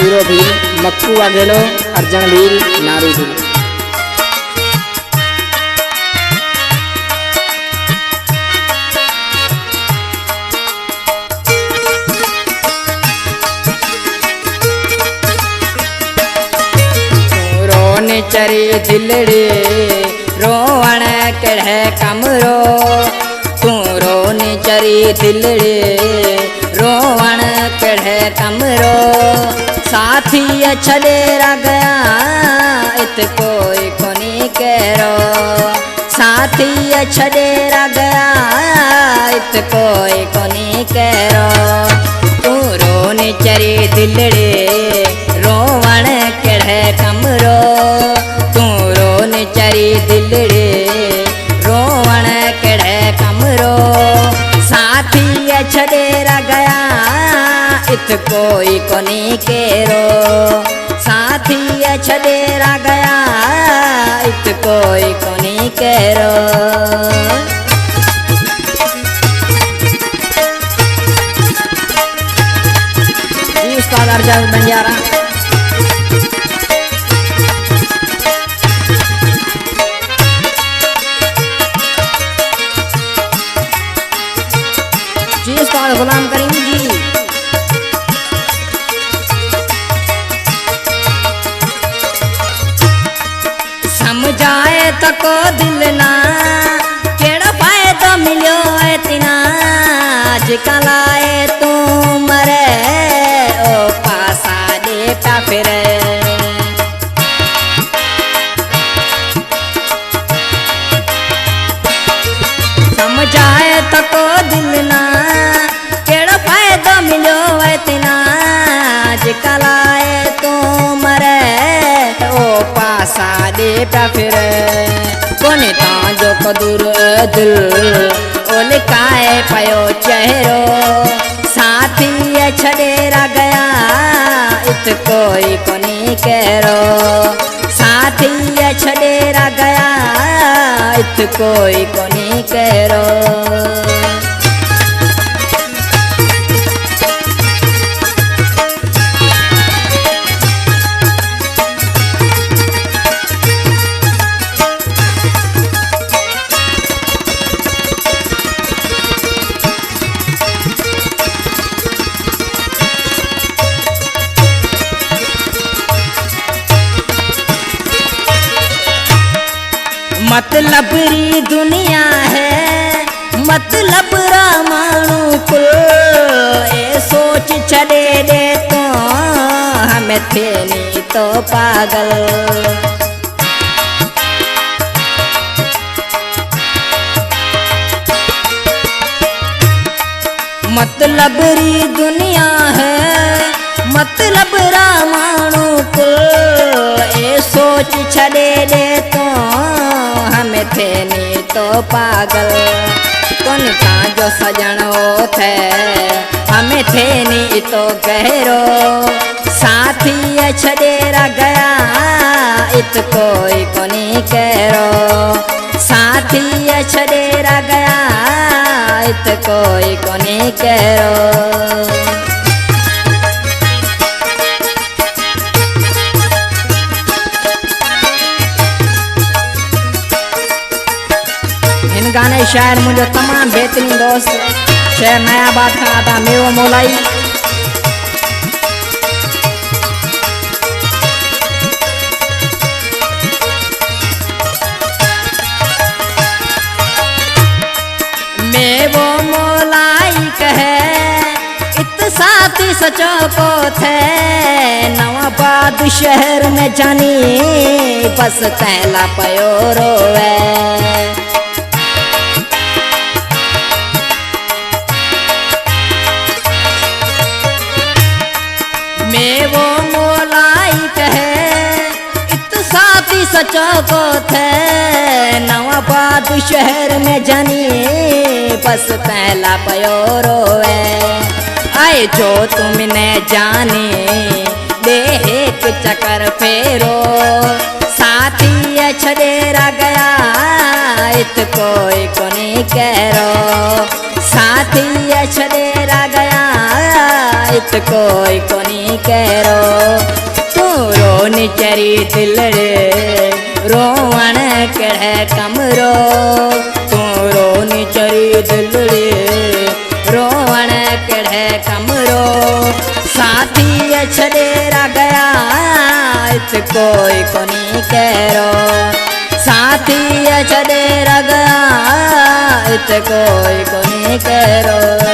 सूरो भील मक्कू वागेलो अर्जन भील नारू भील। चरी दिलड़ी रोवण कड़े कमरो तू रोनी चरी दिलड़ी रोवण कड़े कमरो साथी छड़े गया इत कोई कोनी करो साथी छड़े गया इत कोई कोनी करो तू रोनी चरी दिलड़ी रोवण कड़े कमरो चरी दिलड़े रोवण कड़े कमरो साथी छड़े गया इत कोई कोनी केरो साथी छड़े गया इत कोई कोनी केरो। उस्ताद अर्जन बंजारा गुलाम करीम जी। समझाए तो को दिल ना केड़ा फायदा मिलो इतना आजकल आए तू मरे ओ पासा देता फिरे समझाए तो को दिल ना कलाए तो मरे ओ पासा देता फिर कोने ता जो कदूर दिल ओ लिकाए पयो चेहरो साथी छड़े गया इत कोई कोनी करो साथी छड़े गया इत कोई कोनी करो। मतलब री दुनिया है मतलब रामाणु कुल ए सोच छड़े दे तो हमें थे नहीं तो पागल मतलब री दुनिया है मतलब रामाणु कुल ए सोच छड़े दे तो हमें थे नहीं तो पागल कौन का जो सजनो थे हमें थे नहीं तो गहरो साथी छड़े गया इत कोई कोनी करो साथी छड़े गया इत कोई कोनी करो। गाने शायर मुझे तमाम बेहतरीन दोस्त शहर नयाबाद का आता मेव मोलाई मेवो मोलाई कहे इत साथी सचो को थे नवाबाद शहर में जानी बस तहला पयो रोवे मेवो मोलाई कहे इत साथी सचो को थे नवाबाद शहर में जानी बस पहला पयो रोवे आए जो तुमने जाने दे एक चक्कर फेरो साथी छड़े गया इत कोई कोनी करो साथी छड़े गया इत इत कोई कोनी करो तू रोनी चरी दिलड़े रोवण केड़े कमरो तू रोनी चरी दिलड़े रोवण केड़े कमरो साथी छड़े गया इत कोई कोनी करो साथी छड़े गया इत कोई कोनी करो।